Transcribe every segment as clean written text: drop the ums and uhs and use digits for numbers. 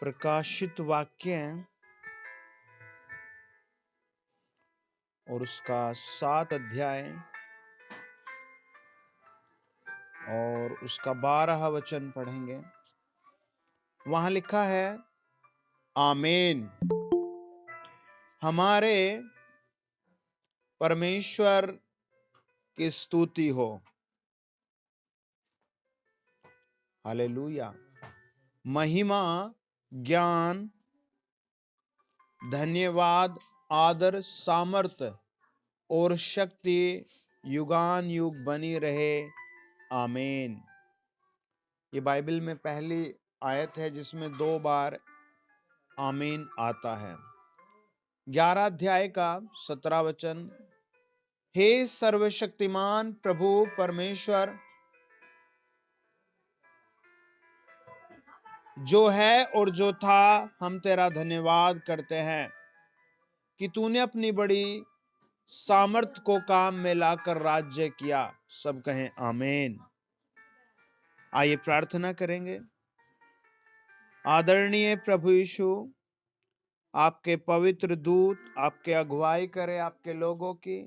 प्रकाशित वाक्य और उसका 7 अध्याय और उसका 12 वचन पढ़ेंगे। वहां लिखा है, आमीन। हमारे परमेश्वर की स्तुति हो। हालेलुया। महिमा, ज्ञान, धन्यवाद, आदर, सामर्थ और शक्ति युगान युग बनी रहे। आमीन। ये बाइबल में पहली आयत है जिसमें 2 बार आमीन आता है। 11 अध्याय का 17 वचन, हे सर्वशक्तिमान प्रभु परमेश्वर, जो है और जो था, हम तेरा धन्यवाद करते हैं कि तूने अपनी बड़ी सामर्थ को काम में लाकर राज्य किया। सब कहें आमीन। आइए प्रार्थना करेंगे। आदरणीय प्रभु यीशु, आपके पवित्र दूत आपके अगुवाई करे आपके लोगों की,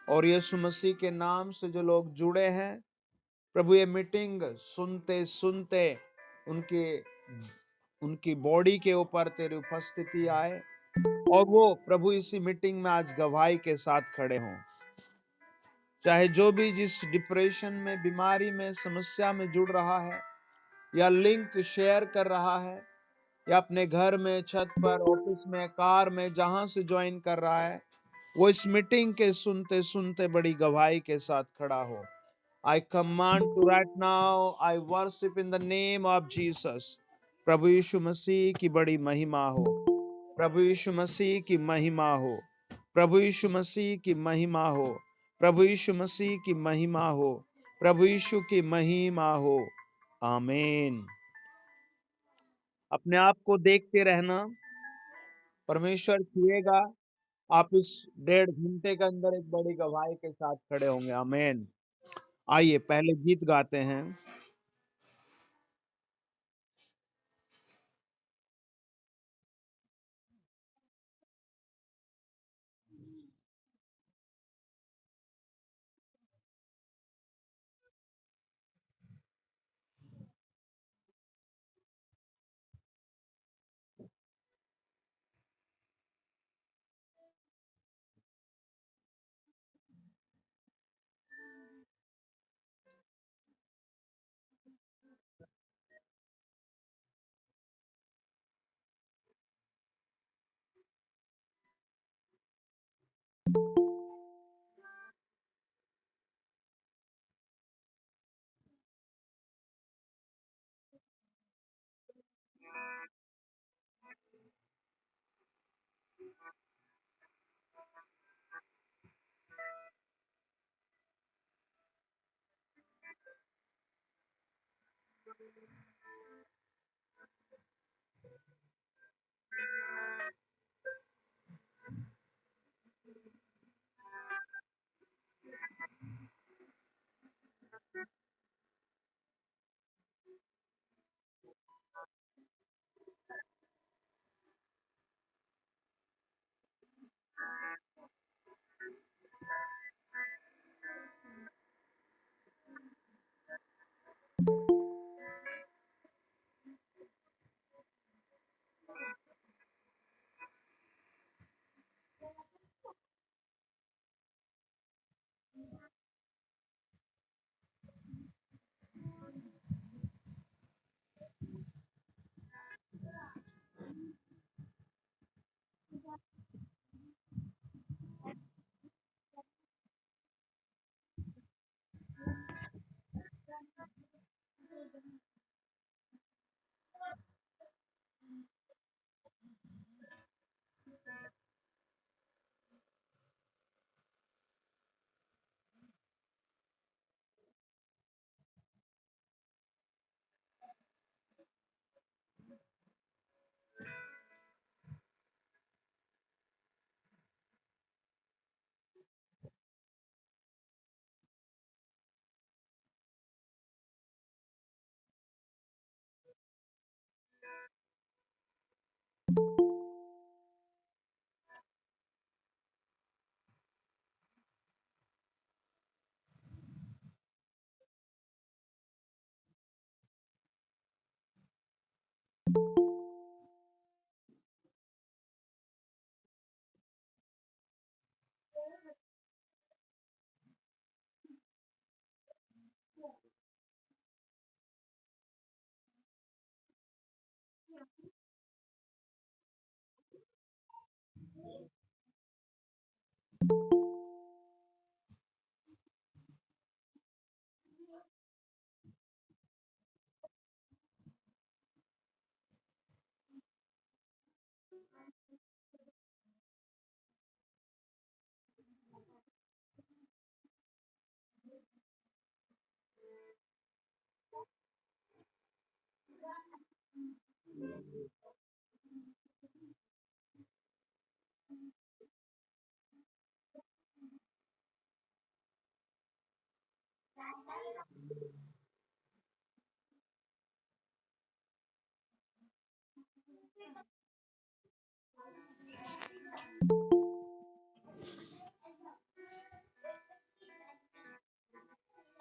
और यीशु मसीह के नाम से जो लोग जुड़े हैं प्रभु, ये मीटिंग सुनते सुनते उनकी बॉडी के ऊपर तेरी उपस्थिति आए और वो प्रभु इसी मीटिंग में आज गवाही के साथ खड़े हों। चाहे जो भी जिस डिप्रेशन में, बीमारी में, समस्या में जुड़ रहा है, या लिंक शेयर कर रहा है, या अपने घर में, छत पर, ऑफिस में, कार में, जहां से ज्वाइन कर रहा है, वो इस मीटिंग के सुनते सुनते बड़ी गवाही के साथ खड़ा हो। I command to right now, I worship in the name of Jesus। प्रभु यीशु मसीह की बड़ी महिमा हो। प्रभु यीशु मसीह की महिमा हो। प्रभु यीशु मसीह की महिमा हो। प्रभु यीशु मसीह की महिमा हो। प्रभु यीशु की महिमा हो। आमीन। अपने आप को देखते रहना, परमेश्वर छुएगा। आप इस 1.5 घंटे के अंदर एक बड़ी गवाही के साथ खड़े होंगे। आमीन। आइए पहले गीत गाते हैं।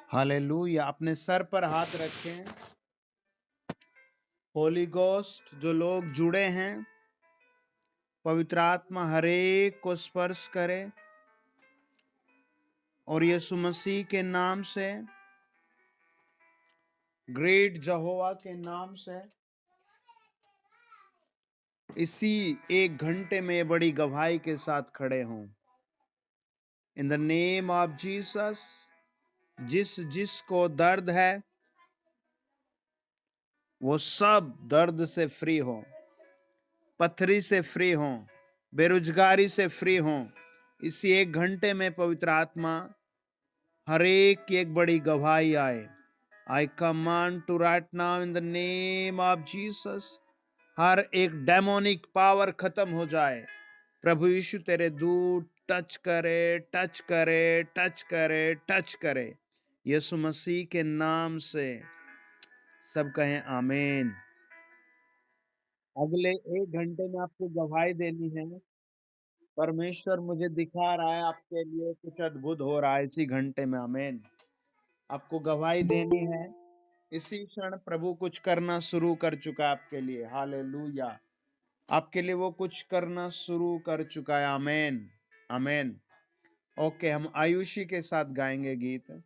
हालेलुया। अपने सर पर हाथ रखें। होली गोस्ट जो लोग जुड़े हैं, पवित्र आत्मा हर एक को स्पर्श करे और यीशु मसीह के नाम से, ग्रेट जहोवा के नाम से, इसी 1 घंटे में बड़ी गवाही के साथ खड़े हों। इन द नेम ऑफ जीसस, जिसको दर्द है वो सब दर्द से फ्री हो, पथरी से फ्री हो, बेरोजगारी से फ्री हो। इसी 1 घंटे में पवित्र आत्मा हर एक की एक बड़ी गवाही आए। I command to right now in the name of Jesus, हर एक डेमोनिक पावर खत्म हो जाए। प्रभु यीशु तेरे दूत टच करे, टच करे, टच करे, टच करे, यीशु मसीह के नाम से। सब कहें आमीन। अगले 1 घंटे में आपको गवाही देनी है। परमेश्वर मुझे दिखा रहा है आपके लिए कुछ अद्भुत हो रहा है इसी घंटे में। आमीन। आपको गवाही देनी है। इसी क्षण प्रभु कुछ करना शुरू कर चुका है आपके लिए। हालेलुया। आपके लिए वो कुछ करना शुरू कर चुका है। आमीन, आमीन। ओके, हम आयुषी के साथ गाएंगे गीत।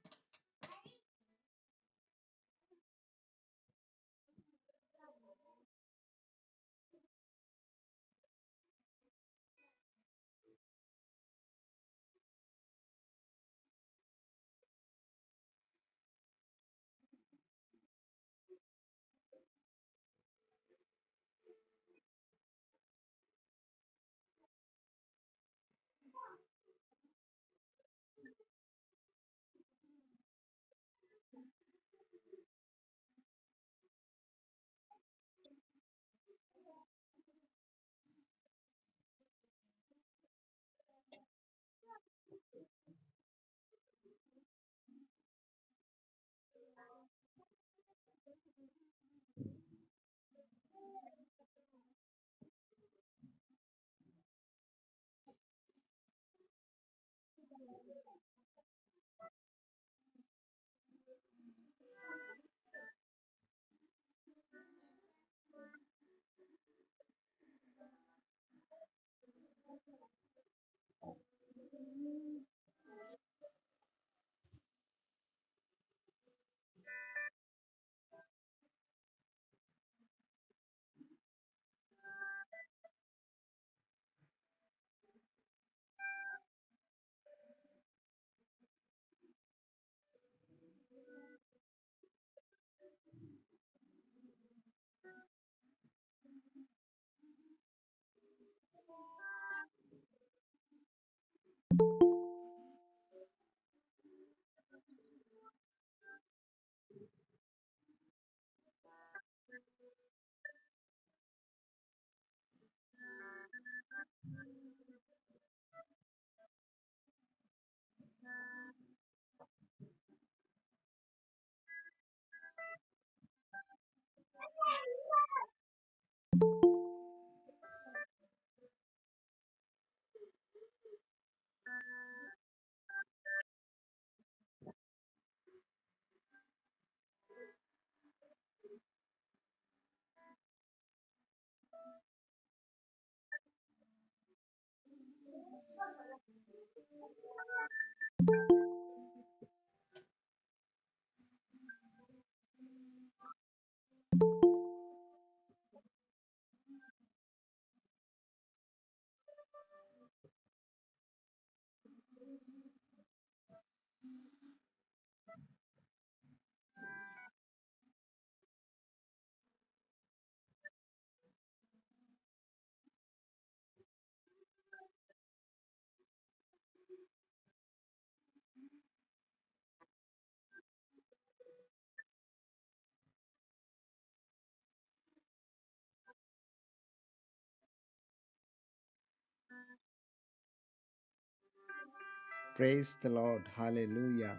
Praise the Lord. Hallelujah.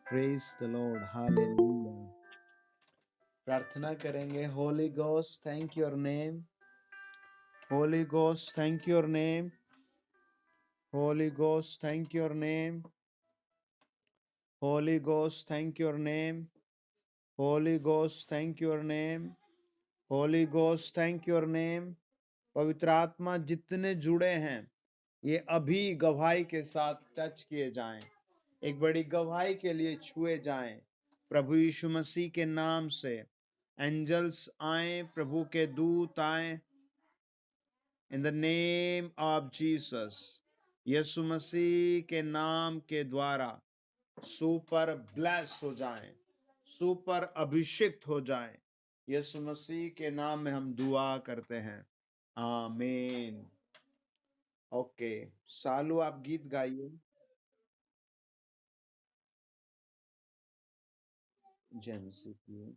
Praise the Lord. Hallelujah. प्रार्थना करेंगे. Holy Ghost, thank your name. Holy Ghost, thank your name. Holy Ghost, thank your name. Holy Ghost, thank your name. Holy Ghost, thank your name. Holy Ghost, thank your name. पवित्र आत्मा जितने जुड़े हैं ये अभी गवाही के साथ टच किए जाएं, एक बड़ी गवाही के लिए छुए जाएं. प्रभु यीशु मसीह के नाम से एंजल्स आए, प्रभु के दूत आए. In the name of Jesus, यीशु मसीह के नाम के द्वारा सुपर ब्लेस हो जाएं, सुपर अभिषिक्त हो जाएं. यीशु मसीह के नाम में हम दुआ करते हैं. आमीन. ओके, सालू आप गीत गाइए. जय मसीह की.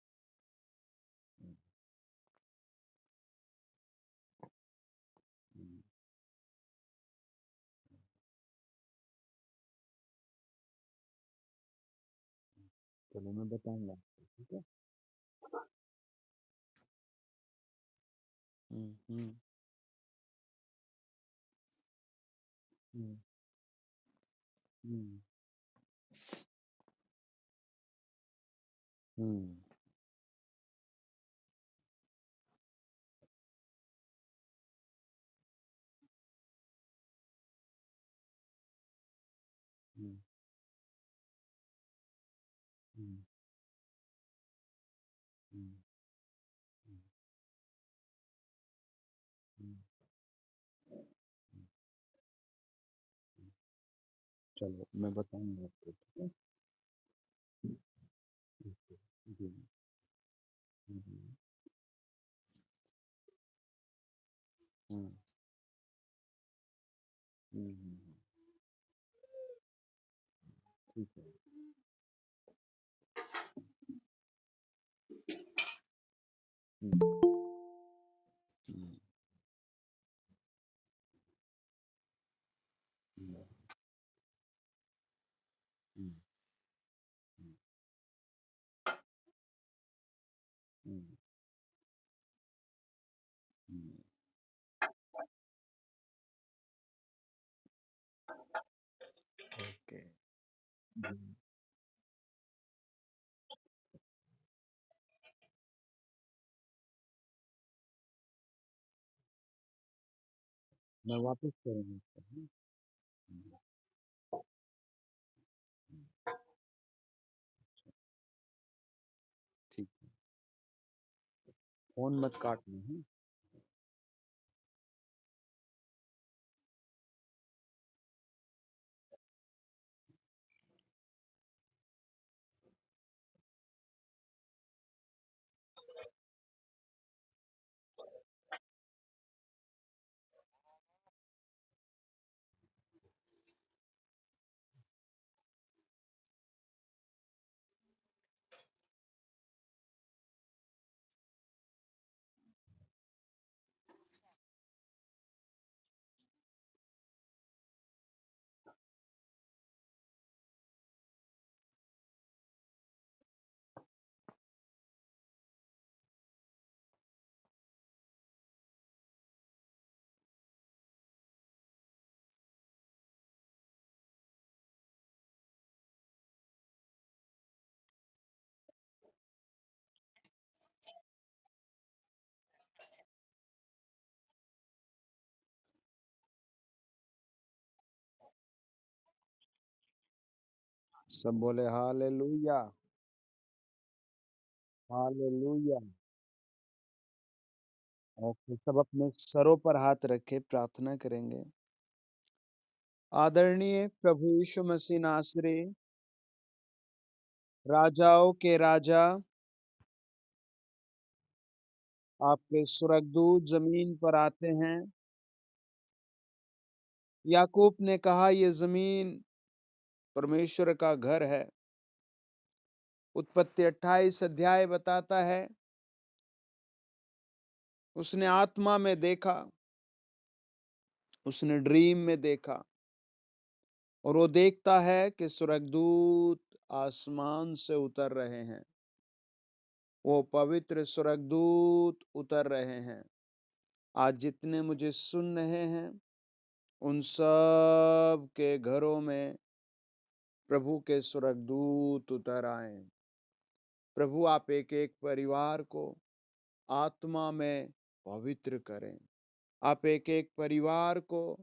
चलो मैं बताऊंगा आपको, ठीक है। हम्म हम्म हम्म हम्म हम्म हम्म हम्म हम्म हम्म हम्म, हम्म। चलो मैं बताऊंगा आपको, ठीक है। ठीक है। जी। हम्म हम्म हम्म, ठीक है। हम्म हम्म हम्म हम्म हम्म हम्म हम्म, ओके। हम्म, मैं वापस करूंगा इसको, हाँ? हम्म, हम्म, ठीक है। फोन मत काटना है। सब बोले हालेलुया। हालेलुया। ओके, सब अपने सरों पर हाथ रखे प्रार्थना करेंगे। आदरणीय प्रभु यीशु मसीह नासरी, राजाओं के राजा, आपके स्वर्गदूत जमीन पर आते हैं। याकूब ने कहा ये जमीन परमेश्वर का घर है। उत्पत्ति 28 अध्याय बताता है, उसने आत्मा में देखा, उसने ड्रीम में देखा, और वो देखता है कि स्वर्गदूत आसमान से उतर रहे हैं। वो पवित्र स्वर्गदूत उतर रहे हैं। आज जितने मुझे सुन रहे हैं, उन सब के घरों में प्रभु के स्वर्गदूत उतर आए। प्रभु आप एक एक परिवार को आत्मा में पवित्र करें। आप एक एक परिवार को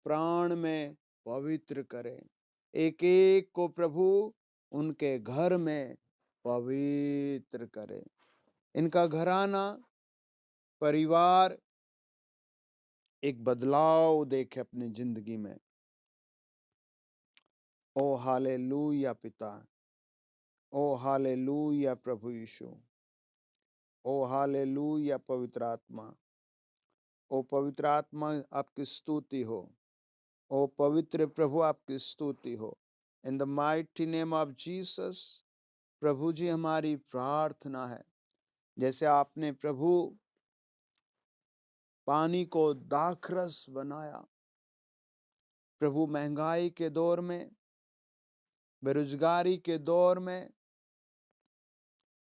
प्राण में पवित्र करें। एक एक को प्रभु उनके घर में पवित्र करें। इनका घराना परिवार एक बदलाव देखे अपनी जिंदगी में। ओ हालेलुया पिता। ओ हालेलुया प्रभु यीशु। ओ हालेलुया पवित्र आत्मा। ओ पवित्र आत्मा आपकी स्तुति हो। ओ पवित्र प्रभु आपकी स्तुति हो। In the mighty name of Jesus. प्रभु जी हमारी प्रार्थना है, जैसे आपने प्रभु पानी को दाखरस बनाया, प्रभु महंगाई के दौर में, बेरोजगारी के दौर में,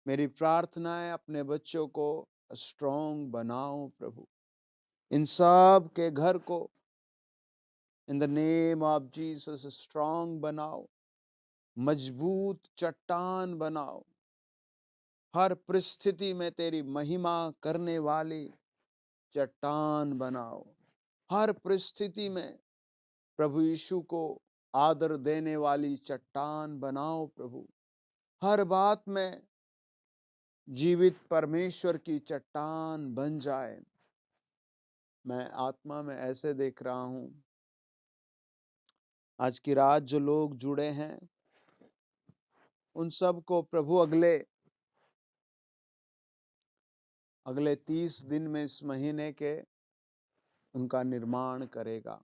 मेरी प्रार्थना है अपने बच्चों को स्ट्रांग बनाओ प्रभु, इन सब के घर को इन the name of Jesus strong बनाओ, मजबूत चट्टान बनाओ, हर परिस्थिति में तेरी महिमा करने वाली चट्टान बनाओ, हर परिस्थिति में प्रभु यीशु को आदर देने वाली चट्टान बनाओ प्रभु, हर बात में जीवित परमेश्वर की चट्टान बन जाए। मैं आत्मा में ऐसे देख रहा हूं, आज की रात जो लोग जुड़े हैं उन सब को प्रभु अगले 30 दिन में इस महीने के उनका निर्माण करेगा,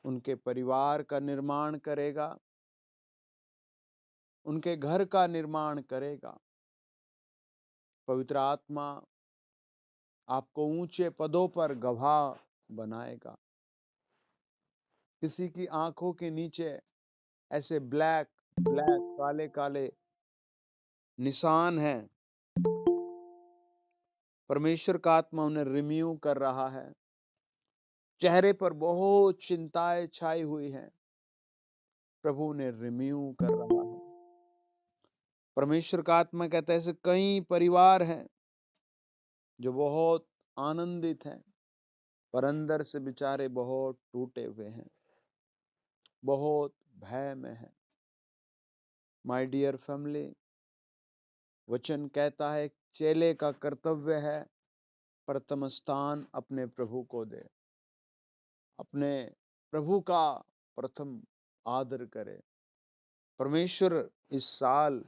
उनके परिवार का निर्माण करेगा, उनके घर का निर्माण करेगा। पवित्र आत्मा आपको ऊंचे पदों पर गवाह बनाएगा। किसी की आंखों के नीचे ऐसे ब्लैक ब्लैक काले काले निशान हैं, परमेश्वर का आत्मा उन्हें रिम्यू कर रहा है। चेहरे पर बहुत चिंताएं छाई हुई हैं, प्रभु ने रिम्यू कर रहा है। परमेश्वर का आत्मा कहता है ऐसे कई परिवार हैं जो बहुत आनंदित हैं, पर अंदर से बेचारे बहुत टूटे हुए हैं, बहुत भय में हैं। माय डियर फैमिली, वचन कहता है चेले का कर्तव्य है प्रथम स्थान अपने प्रभु को दे, अपने प्रभु का प्रथम आदर करे। परमेश्वर इस साल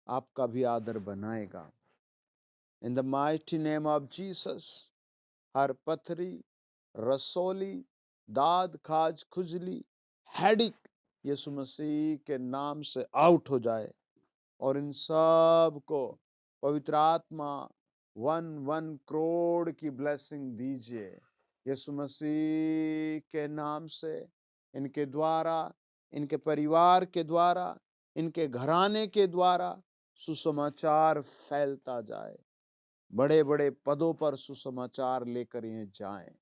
आपका भी आदर बनाएगा। In the mighty name of Jesus, हर पथरी, रसोली, दाद, खाज, खुजली, हेडिक यीशु मसीह के नाम से आउट हो जाए और इन सब को पवित्र आत्मा 1 करोड़ की ब्लेसिंग दीजिए यीशु मसीह के नाम से। इनके द्वारा, इनके परिवार के द्वारा, इनके घराने के द्वारा सुसमाचार फैलता जाए, बड़े बड़े पदों पर सुसमाचार लेकर ये जाएं।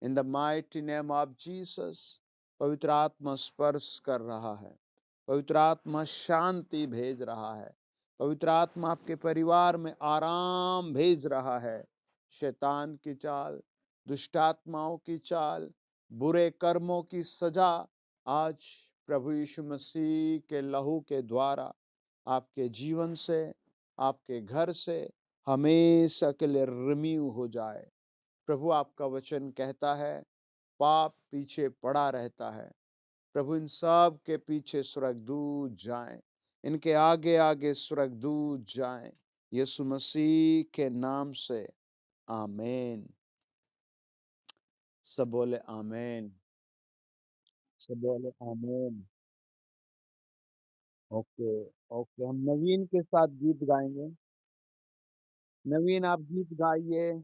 इन the mighty name of Jesus, पवित्र आत्मा स्पर्श कर रहा है, पवित्र आत्मा शांति भेज रहा है, पवित्र आत्मा आपके परिवार में आराम भेज रहा है। शैतान की चाल, दुष्ट आत्माओं की चाल, बुरे कर्मों की सजा आज प्रभु यीशु मसीह के लहू के द्वारा आपके जीवन से, आपके घर से हमेशा के लिए रिम्यू हो जाए। प्रभु आपका वचन कहता है पाप पीछे पड़ा रहता है, प्रभु इन सब के पीछे स्वर्गदूत जाएं, इनके आगे आगे स्वर्गदूत जाएं, यीशु मसीह के नाम से आमीन। सब बोले आमीन, सब बोले आमीन। ओके, ओके, हम नवीन के साथ गीत गाएंगे। नवीन आप गीत गाइए।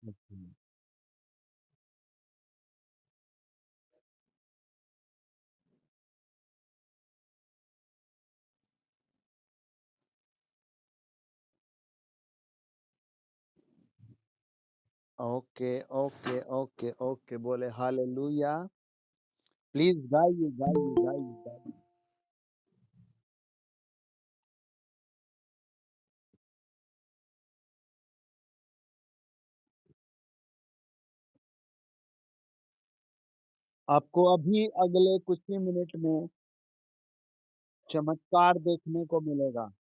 Okay. Okay, okay, okay, okay, बोले हालेलुया। प्लीज गाइए, गाइए, गाइए, गाइए। आपको अभी अगले कुछ ही मिनट में चमत्कार देखने को मिलेगा।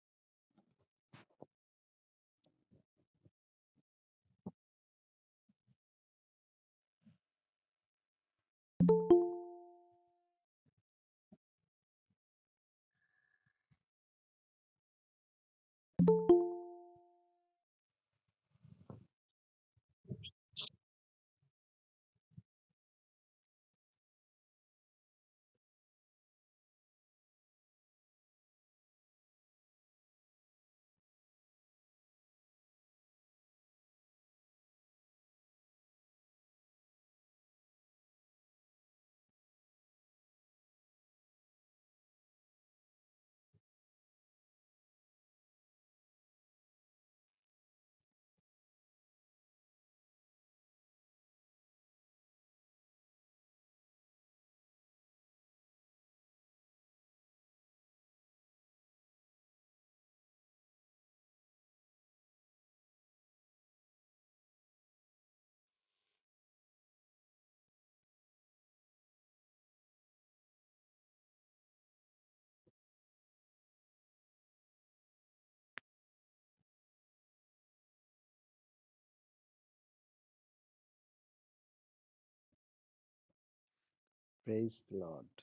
Praise the Lord.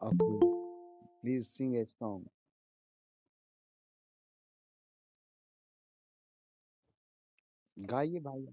Okay, please sing a song. गाइए भाई।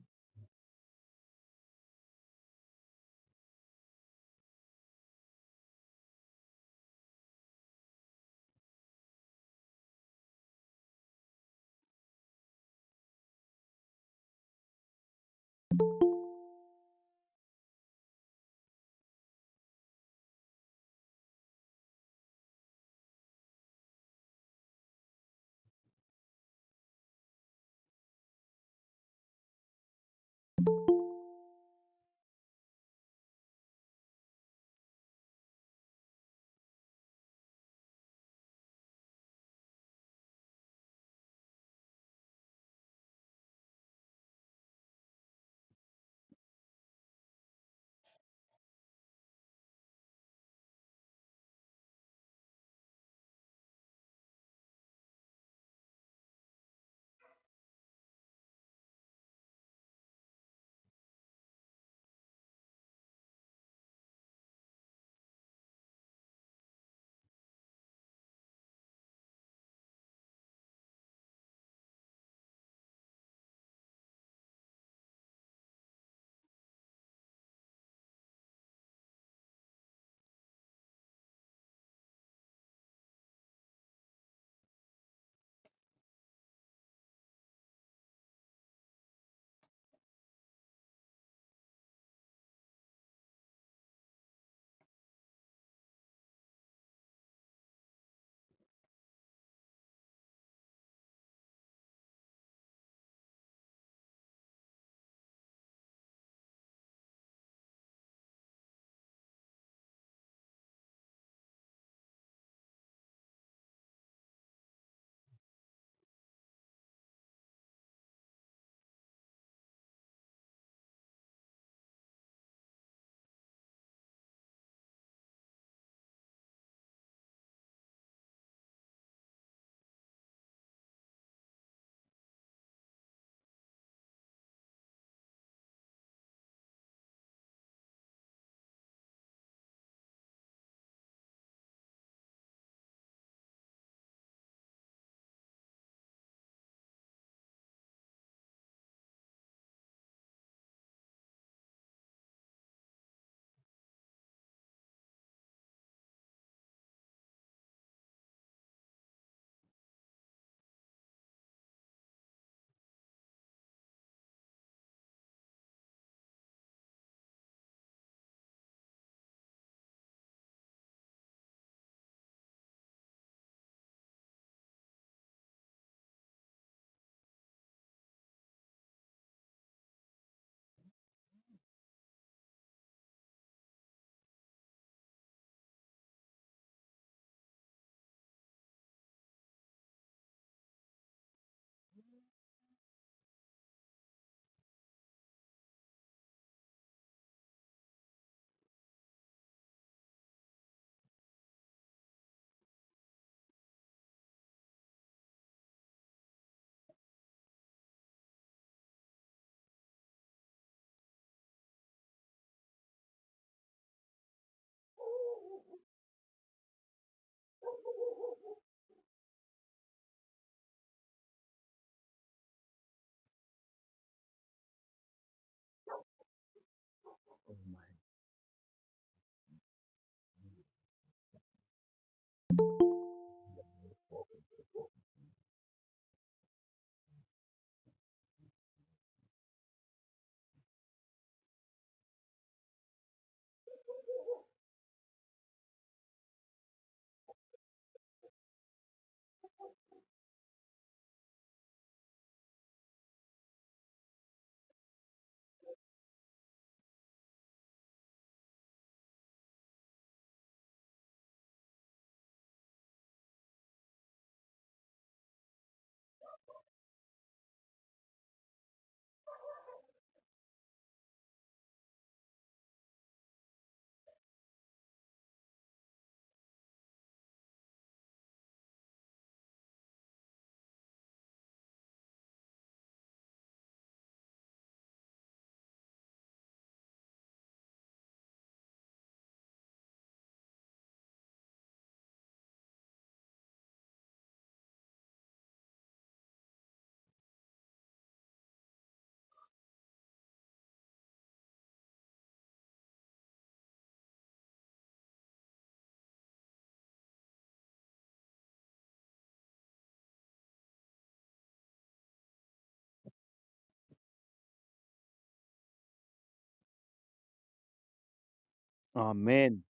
Amen.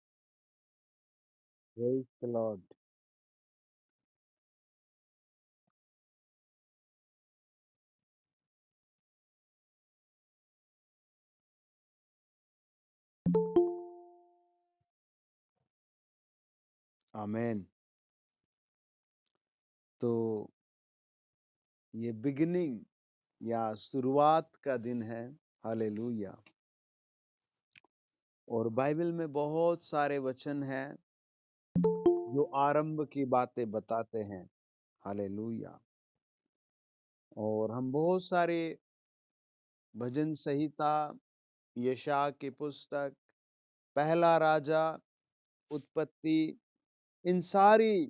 Praise the Lord. Amen. तो ये बिगिनिंग या शुरुआत का दिन है। हालेलुया। और बाइबल में बहुत सारे वचन हैं जो आरंभ की बातें बताते हैं। हालेलुया। और हम बहुत सारे भजन संहिता, यशायाह की पुस्तक, पहला राजा, उत्पत्ति, इन सारी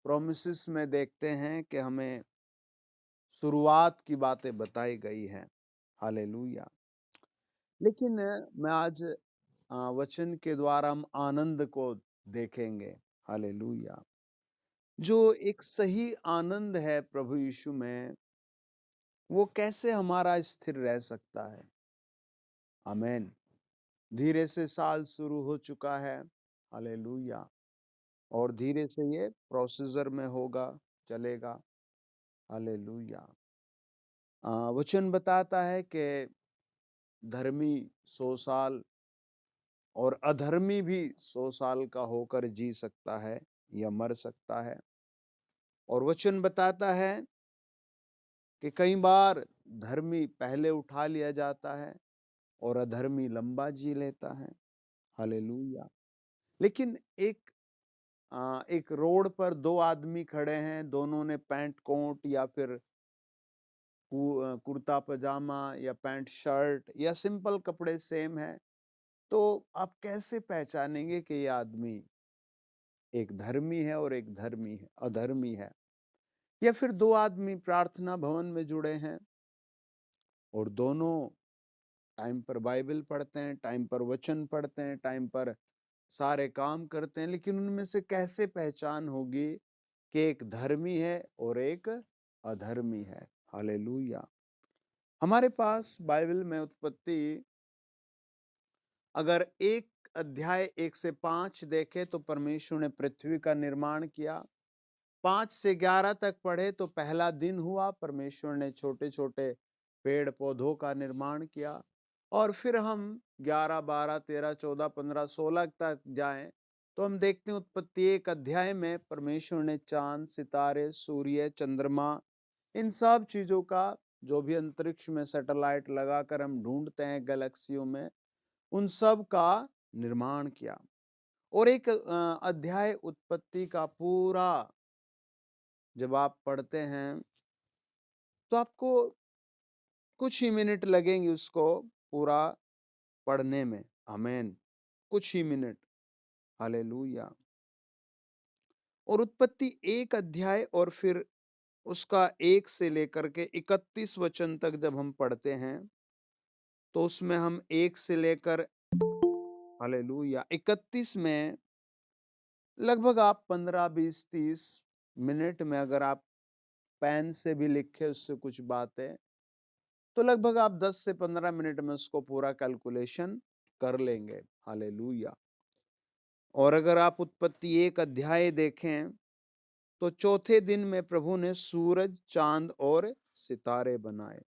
प्रोमिसेस में देखते हैं कि हमें शुरुआत की बातें बताई गई हैं। हालेलुया। लेकिन मैं आज वचन के द्वारा हम आनंद को देखेंगे। हालेलुया। जो एक सही आनंद है प्रभु यीशु में, वो कैसे हमारा स्थिर रह सकता है। आमेन। धीरे से साल शुरू हो चुका है। हालेलुया। और धीरे से ये प्रोसीजर में होगा, चलेगा। हालेलुया। वचन बताता है कि धर्मी 100 साल और अधर्मी भी 100 साल का होकर जी सकता है या मर सकता है। और वचन बताता है कि कई बार धर्मी पहले उठा लिया जाता है और अधर्मी लंबा जी लेता है। हालेलुया। लेकिन एक रोड पर दो आदमी खड़े हैं, दोनों ने पैंट कोट या फिर कुर्ता पजामा या पैंट शर्ट या सिंपल कपड़े सेम है, तो आप कैसे पहचानेंगे कि ये आदमी एक धर्मी है और एक धर्मी है, अधर्मी है। या फिर दो आदमी प्रार्थना भवन में जुड़े हैं और दोनों टाइम पर बाइबल पढ़ते हैं, टाइम पर वचन पढ़ते हैं, टाइम पर सारे काम करते हैं, लेकिन उनमें से कैसे पहचान होगी कि एक धर्मी है और एक अधर्मी है। हालेलुया। हमारे पास बाइबल में उत्पत्ति अगर एक अध्याय 1 से 5 देखे तो परमेश्वर ने पृथ्वी का निर्माण किया। 5 से 11 तक पढ़े तो पहला दिन हुआ, परमेश्वर ने छोटे छोटे पेड़ पौधों का निर्माण किया। और फिर हम 11, 12, 13, 14, 15, 16 तक जाएं तो हम देखते हैं उत्पत्ति 1 अध्याय में परमेश्वर ने चांद, सितारे, सूर्य, चंद्रमा, इन सब चीजों का, जो भी अंतरिक्ष में सैटेलाइट लगाकर हम ढूंढते हैं गैलेक्सियों में, उन सब का निर्माण किया। और एक अध्याय उत्पत्ति का पूरा जब आप पढ़ते हैं तो आपको कुछ ही मिनट लगेंगे उसको पूरा पढ़ने में। आमेन। कुछ ही मिनट। हालेलुया। और उत्पत्ति 1 अध्याय और फिर उसका 1 से लेकर के 31 वचन तक जब हम पढ़ते हैं तो उसमें हम 1 से लेकर हालेलुया 31 में लगभग आप 15, 20, 30 मिनट में अगर आप पेन से भी लिखे उससे कुछ बातें, तो लगभग आप 10 से 15 मिनट में उसको पूरा कैलकुलेशन कर लेंगे। हालेलुया। और अगर आप उत्पत्ति 1 अध्याय देखें, तो चौथे दिन में प्रभु ने सूरज, चांद और सितारे बनाए।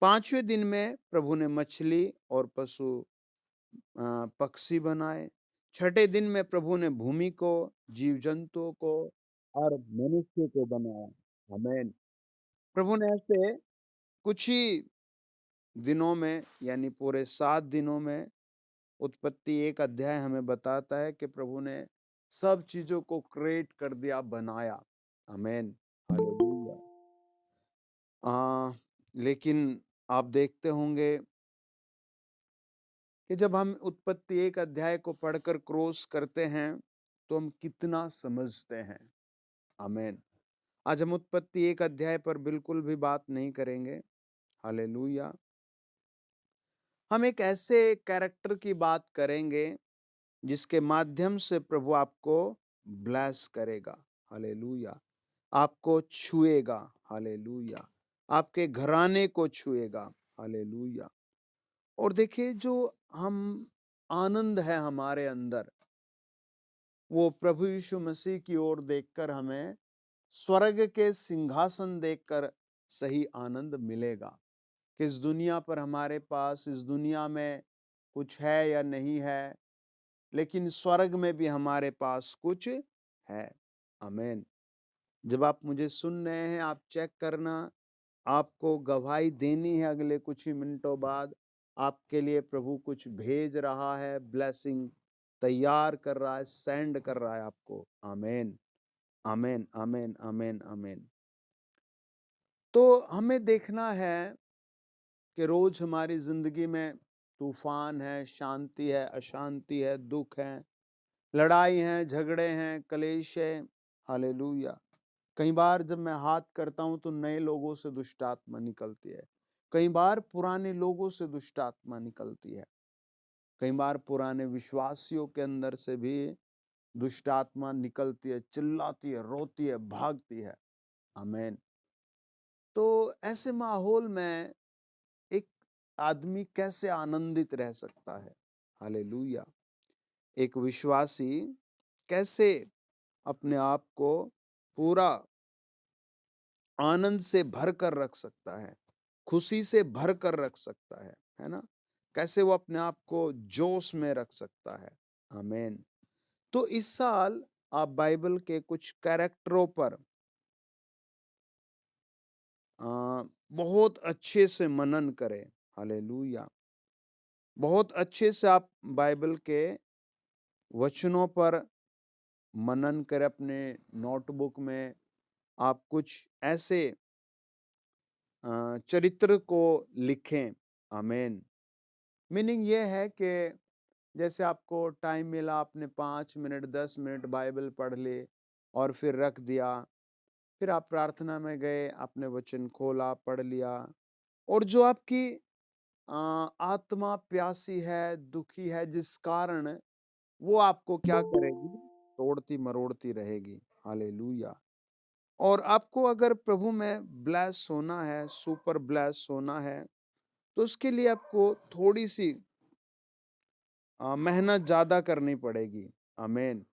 5वें दिन में प्रभु ने मछली और पशु पक्षी बनाए। 6ठे दिन में प्रभु ने भूमि को, जीव जंतुओं को और मनुष्य को बनाया। आमीन। प्रभु ने ऐसे कुछ ही दिनों में, यानी पूरे 7 दिनों में, उत्पत्ति 1 अध्याय हमें बताता है कि प्रभु ने सब चीजों को क्रिएट कर दिया, बनाया। आमीन। हालेलुया। लेकिन आप देखते होंगे कि जब हम उत्पत्ति 1 अध्याय को पढ़कर क्रॉस करते हैं, तो हम कितना समझते हैं। आमीन। आज हम उत्पत्ति 1 अध्याय पर बिल्कुल भी बात नहीं करेंगे। हालेलुया। हम एक ऐसे कैरेक्टर की बात करेंगे जिसके माध्यम से प्रभु आपको ब्लेस करेगा। हालेलुया। आपको छुएगा। हालेलुया। आपके घराने को छुएगा। हालेलुया। और देखिए, जो हम आनंद है हमारे अंदर, वो प्रभु यीशु मसीह की ओर देखकर हमें स्वर्ग के सिंहासन देखकर सही आनंद मिलेगा। कि इस दुनिया पर हमारे पास, इस दुनिया में कुछ है या नहीं है, लेकिन स्वर्ग में भी हमारे पास कुछ है। आमीन। जब आप मुझे सुन रहे हैं, आप चेक करना, आपको गवाही देनी है अगले कुछ ही मिनटों बाद। आपके लिए प्रभु कुछ भेज रहा है, ब्लेसिंग तैयार कर रहा है, सेंड कर रहा है आपको। आमीन। आमीन, आमीन, आमीन, आमीन। तो हमें देखना है कि रोज हमारी जिंदगी में तूफान है, शांति है, अशांति है, दुख है, लड़ाई है, झगड़े हैं, कलेश है। हालेलुया। कई बार जब मैं हाथ करता हूं तो नए लोगों से दुष्ट आत्मा निकलती है। कई बार पुराने लोगों से दुष्ट आत्मा निकलती है। कई बार पुराने विश्वासियों के अंदर से भी दुष्ट आत्मा निकलती है, चिल्लाती है, रोती है, भागती है। आमीन। तो ऐसे माहौल में एक आदमी कैसे आनंदित रह सकता है? हालेलुया। एक विश्वासी कैसे अपने आप को पूरा आनंद से भर कर रख सकता है, खुशी से भर कर रख सकता है ना? कैसे वो अपने आप को जोश में रख सकता है? आमीन। तो इस साल आप बाइबल के कुछ कैरेक्टरों पर बहुत अच्छे से मनन करें। हालेलुया। बहुत अच्छे से आप बाइबल के वचनों पर मनन करें। अपने नोटबुक में आप कुछ ऐसे चरित्र को लिखें। आमीन। मीनिंग ये है कि जैसे आपको टाइम मिला, आपने 5 मिनट, 10 मिनट बाइबल पढ़ ली और फिर रख दिया। फिर आप प्रार्थना में गए, आपने वचन खोला, पढ़ लिया, और जो आपकी आत्मा प्यासी है, दुखी है, जिस कारण वो आपको क्या करेगी? तोड़ती मरोड़ती रहेगी। हालेलुया। और आपको अगर प्रभु में ब्लेस होना है, सुपर ब्लेस होना है, तो उसके लिए आपको थोड़ी सी मेहनत ज्यादा करनी पड़ेगी। आमीन।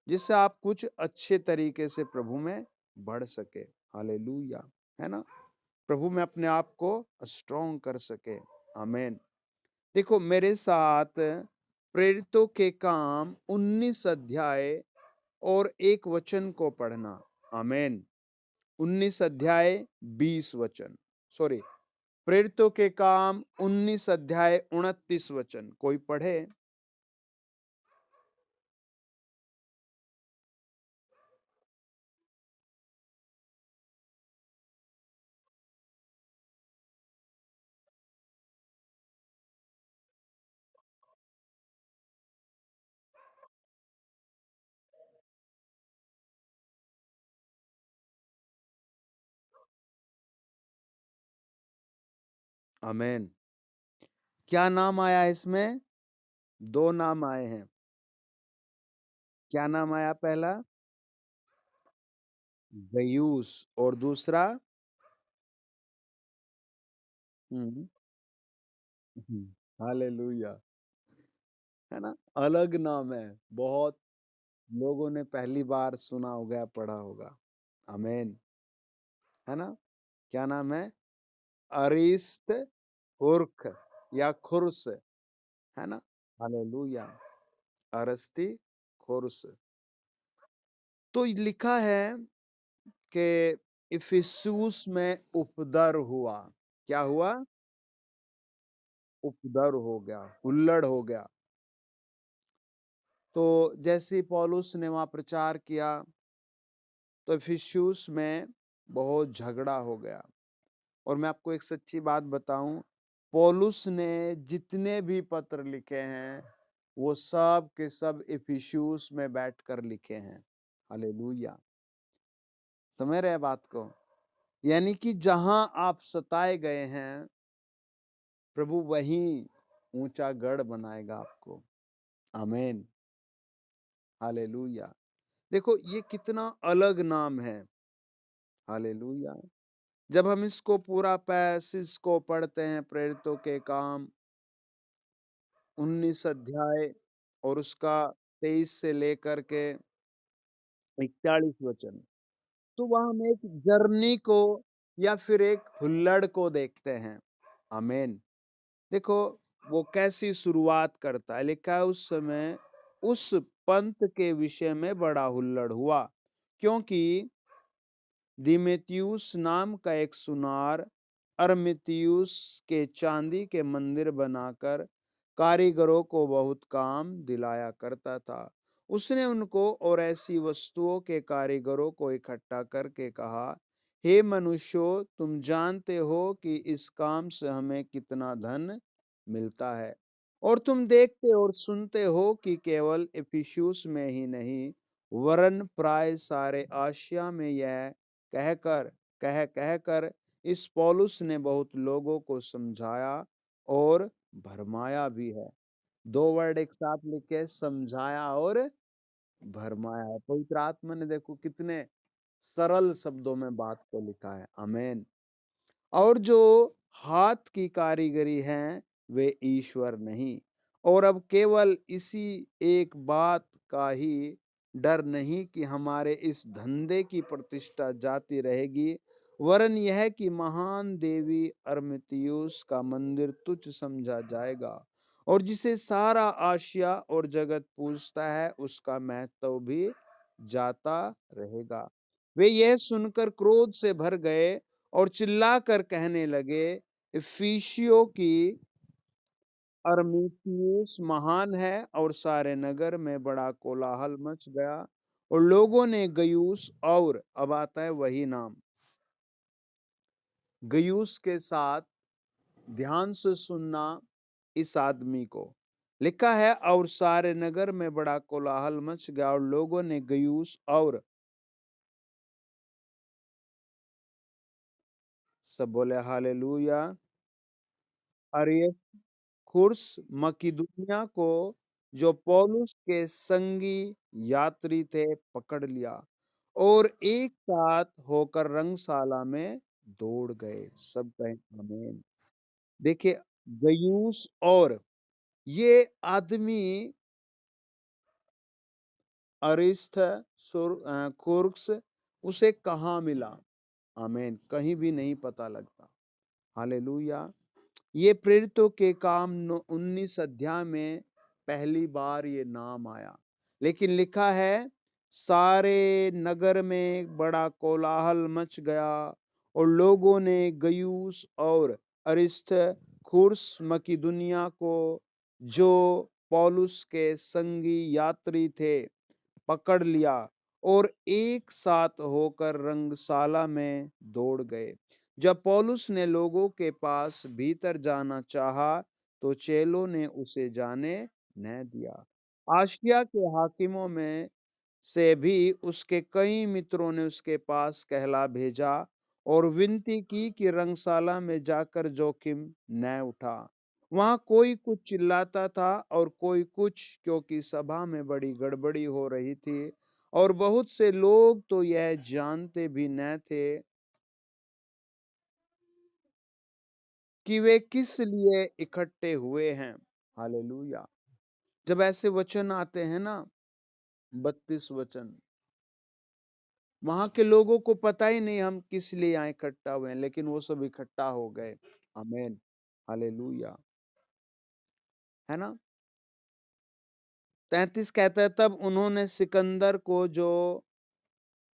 जिससे आप कुछ अच्छे तरीके से प्रभु में बढ़ सके। हालेलुया। है ना? प्रभु में अपने आप को स्ट्रॉन्ग कर सके। आमीन। देखो, मेरे साथ प्रेरितों के काम 19 अध्याय और 1 वचन को पढ़ना। आमीन। 19 अध्याय 20 वचन, सॉरी, प्रेरितों के काम 19 अध्याय 29 वचन। कोई पढ़े? आमीन। क्या नाम आया इसमें? 2 नाम आए हैं। क्या नाम आया पहला? गयूस। और दूसरा? हम्म। हालेलुया। है ना? अलग नाम है। बहुत लोगों ने पहली बार सुना होगा, पढ़ा होगा। आमीन। है ना? क्या नाम है? अरिस्त हुर्क या खुर्स। है ना? हालेलुया। अरस्ती खुर्स। तो लिखा है कि इफिसुस में उपद्रव हुआ। क्या हुआ? उपद्रव हो गया, हुल्लड़ हो गया। तो जैसे ही पौलुस ने वहां प्रचार किया, तो इफिसुस में बहुत झगड़ा हो गया। और मैं आपको एक सच्ची बात बताऊं, पौलुस ने जितने भी पत्र लिखे हैं, वो सब के सब इफिसुस में बैठकर लिखे हैं। हालेलुया। समझ रहे हैं बात को? यानी कि जहां आप सताए गए हैं, प्रभु वहीं ऊंचा गढ़ बनाएगा आपको। आमीन। हालेलुया। देखो ये कितना अलग नाम है। हालेलुया। जब हम इसको पूरा पैसेज को पढ़ते हैं, प्रेरितों के काम 19 अध्याय और उसका 23 से लेकर के 41 वचन, तो वहां हम एक जर्नी को या फिर एक हुल्लड़ को देखते हैं। आमीन। देखो वो कैसी शुरुआत करता है। लिखा है उस समय उस पंथ के विषय में बड़ा हुल्लड़ हुआ, क्योंकि दिमेत्रियुस नाम का एक सुनार अरमितियुस के चांदी के मंदिर बनाकर कारीगरों को बहुत काम दिलाया करता था। उसने उनको और ऐसी वस्तुओं के कारीगरों को इकट्ठा करके कहा, हे मनुष्यों, तुम जानते हो कि इस काम से हमें कितना धन मिलता है, और तुम देखते और सुनते हो कि केवल इफिसुस में ही नहीं, वरन प्राय सारे आसिया में यह कहकर कह इस पौलुस ने बहुत लोगों को समझाया और भरमाया भी है। दो वर्ड एक साथ लिखे, समझाया और भरमाया है। पवित्र आत्मा ने देखो कितने सरल शब्दों में बात को लिखा है। आमीन। और जो हाथ की कारीगरी हैं, वे ईश्वर नहीं। और अब केवल इसी एक बात का ही डर नहीं कि हमारे इस धंधे की प्रतिष्ठा जाती रहेगी, वरन यह कि महान देवी अरमितियुस का मंदिर तुच्छ समझा जाएगा, और जिसे सारा आशिया और जगत पूजता है, उसका महत्व भी जाता रहेगा। वे यह सुनकर क्रोध से भर गए और चिल्लाकर कहने लगे, इफिसियों की अरमितियुस महान है। और सारे नगर में बड़ा कोलाहल मच गया, और लोगों ने गयूस, और अब आता है वही नाम, गयूस के साथ ध्यान से सुनना इस आदमी को। लिखा है और सारे नगर में बड़ा कोलाहल मच गया, और लोगों ने गयूस और, सब बोले हालेलुया, खुर्स मकिदुनिया को, जो पौलुस के संगी यात्री थे, पकड़ लिया, और एक साथ होकर रंगशाला में दौड़ गए। सब कहें आमीन। देखिए, गयूस और ये आदमी अरिस्थ कुर्क्स उसे कहाँ मिला? आमीन। कहीं भी नहीं पता लगता। हालेलुया। ये प्रेरितों के काम 19 अध्याय में पहली बार ये नाम आया। लेकिन लिखा है सारे नगर में बड़ा कोलाहल मच गया, और लोगों ने गयूस और अरिस्तर्खुस मकिदुनिया को, जो पौलुस के संगी यात्री थे, पकड़ लिया, और एक साथ होकर रंगशाला में दौड़ गए। जब पौलुस ने लोगों के पास भीतर जाना चाहा, तो चेलों ने उसे जाने न दिया। आसिया के हाकिमों में से भी उसके कई मित्रों ने उसके पास कहला भेजा, और विनती की कि रंगशाला में जाकर जोखिम न उठा। वहां कोई कुछ चिल्लाता था और कोई कुछ, क्योंकि सभा में बड़ी गड़बड़ी हो रही थी और बहुत से लोग तो यह जानते भी न थे कि वे किस लिए इकट्ठे हुए हैं। हालेलुया। जब ऐसे वचन आते हैं ना, 32 वचन, वहां के लोगों को पता ही नहीं हम किस लिए यहाँ इकट्ठा हुए हैं, लेकिन वो सब इकट्ठा हो गए। आमीन। हालेलुया। है ना। 33 कहता है, तब उन्होंने सिकंदर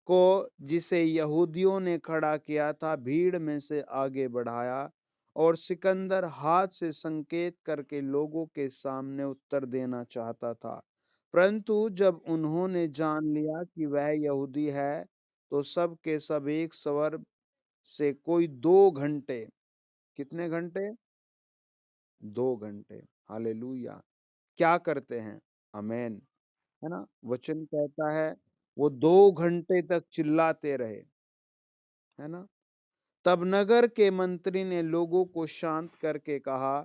को जिसे यहूदियों ने खड़ा किया था भीड़ में से आगे बढ़ाया और सिकंदर हाथ से संकेत करके लोगों के सामने उत्तर देना चाहता था। परंतु जब उन्होंने जान लिया कि वह यहूदी है, तो सब के सब एक स्वर से कोई 2 घंटे, कितने घंटे? 2 घंटे। हालेलुया। क्या करते हैं? आमेन। है ना। वचन कहता है वो 2 घंटे तक चिल्लाते रहे। है ना। तब नगर के मंत्री ने लोगों को शांत करके कहा,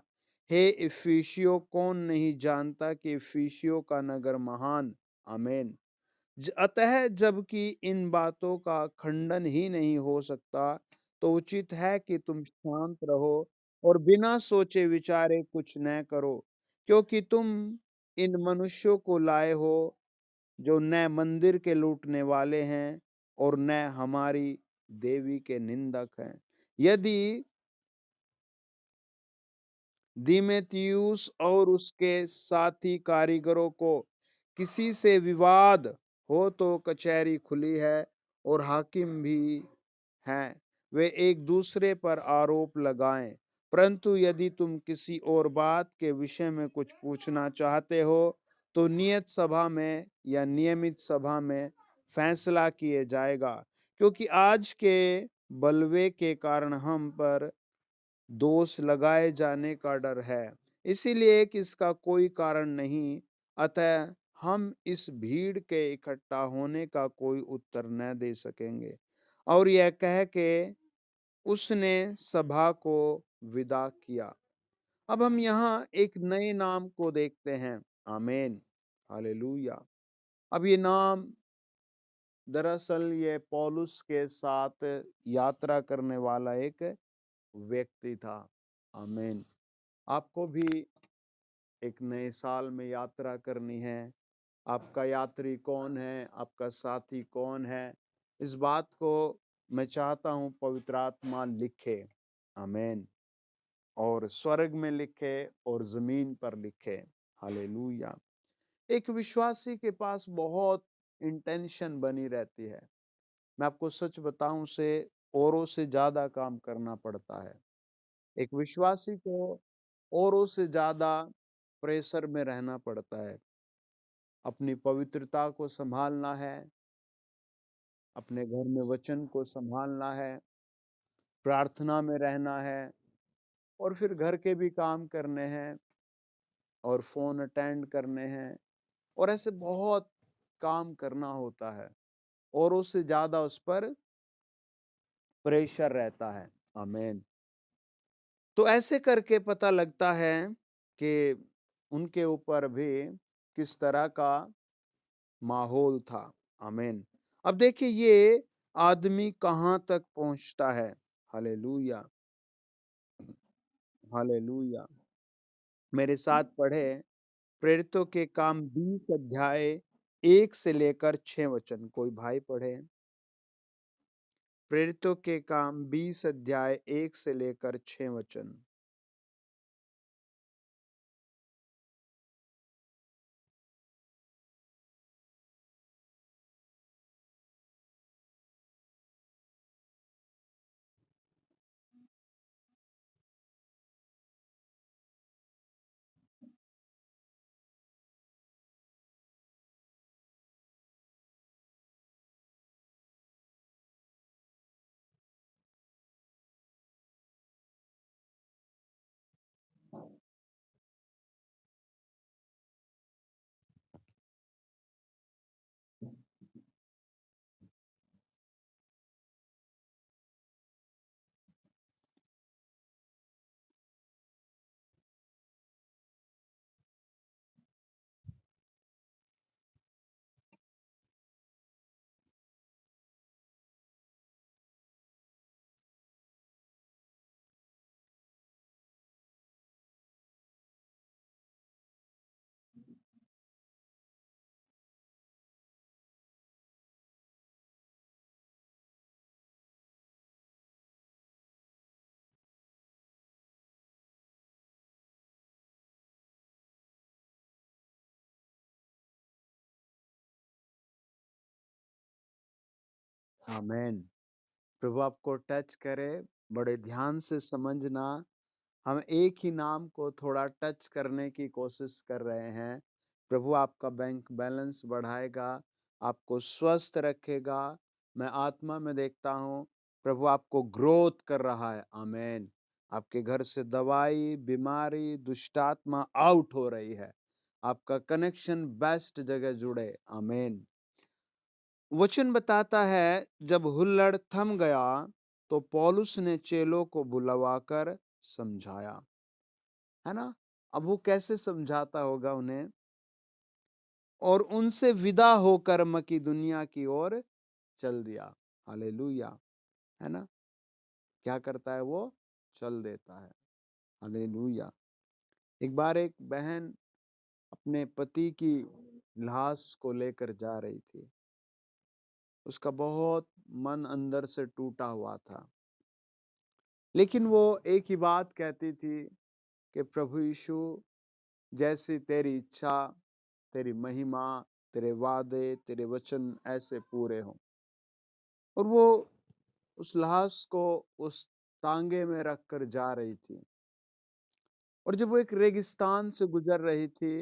हे इफिसियों, कौन नहीं जानता कि इफिसियों का नगर महान। आमीन। अतः जबकि इन बातों का खंडन ही नहीं हो सकता, तो उचित है कि तुम शांत रहो और बिना सोचे विचारे कुछ न करो, क्योंकि तुम इन मनुष्यों को लाए हो जो न मंदिर के लूटने वाले हैं और न हमारी देवी के निंदक हैं। यदि दिमेत्रियुस और उसके साथी कारीगरों को किसी से विवाद हो तो कचहरी खुली है और हाकिम भी हैं, वे एक दूसरे पर आरोप लगाएं। परंतु यदि तुम किसी और बात के विषय में कुछ पूछना चाहते हो तो नियत सभा में या नियमित सभा में फैसला किए जाएगा, क्योंकि आज के बलवे के कारण हम पर दोष लगाए जाने का डर है, इसीलिए कि इसका कोई कारण नहीं। अतः हम इस भीड़ के इकट्ठा होने का कोई उत्तर न दे सकेंगे। और यह कह के उसने सभा को विदा किया। अब हम यहाँ एक नए नाम को देखते हैं। आमीन। हालेलुया। अब ये नाम, दरअसल ये पौलुस के साथ यात्रा करने वाला एक व्यक्ति था। आमीन। आपको भी एक नए साल में यात्रा करनी है। आपका यात्री कौन है? आपका साथी कौन है? इस बात को मैं चाहता हूं पवित्र आत्मा लिखे। आमीन। और स्वर्ग में लिखे और जमीन पर लिखे। हालेलुया। एक विश्वासी के पास बहुत इंटेंशन बनी रहती है। मैं आपको सच बताऊं, से औरों से ज्यादा काम करना पड़ता है। एक विश्वासी को औरों से ज्यादा प्रेशर में रहना पड़ता है। अपनी पवित्रता को संभालना है, अपने घर में वचन को संभालना है, प्रार्थना में रहना है और फिर घर के भी काम करने हैं और फोन अटेंड करने हैं और ऐसे बहुत काम करना होता है। औरों से ज्यादा उस पर प्रेशर रहता है। आमीन। तो ऐसे करके पता लगता है कि उनके ऊपर भी किस तरह का माहौल था। आमीन। अब देखिए ये आदमी कहाँ तक पहुंचता है। हालेलुया। हालेलुया। मेरे साथ पढ़े प्रेरितों के काम 20 अध्याय 1 से लेकर 6 वचन। कोई भाई पढ़े प्रेरितों के काम 20 अध्याय 1 से लेकर 6 वचन। आमेन। प्रभु आपको टच करे, बड़े ध्यान से समझना। हम एक ही नाम को थोड़ा टच करने की कोशिश कर रहे हैं। प्रभु आपका बैंक बैलेंस बढ़ाएगा, आपको स्वस्थ रखेगा। मैं आत्मा में देखता हूँ, प्रभु आपको ग्रोथ कर रहा है। आमेन। आपके घर से दवाई, बीमारी, दुष्टात्मा आउट हो रही है। आपका कनेक्शन बेस्ट जगह जुड़े। आमेन। वचन बताता है, जब हुल्लड़ थम गया तो पौलुस ने चेलों को बुलवाकर समझाया। है ना? अब वो कैसे समझाता होगा उन्हें? और उनसे विदा होकर मकिदुनिया की ओर चल दिया। हालेलुया। है ना? क्या करता है वो? चल देता है। हालेलुया। एक बार एक बहन अपने पति की लाश को लेकर जा रही थी। उसका बहुत मन अंदर से टूटा हुआ था। लेकिन वो एक ही बात कहती थी कि प्रभु यीशु, जैसी तेरी इच्छा, तेरी महिमा, तेरे वादे, तेरे वचन ऐसे पूरे हों। और वो उस लाश को उस तांगे में रखकर जा रही थी। और जब वो एक रेगिस्तान से गुजर रही थी,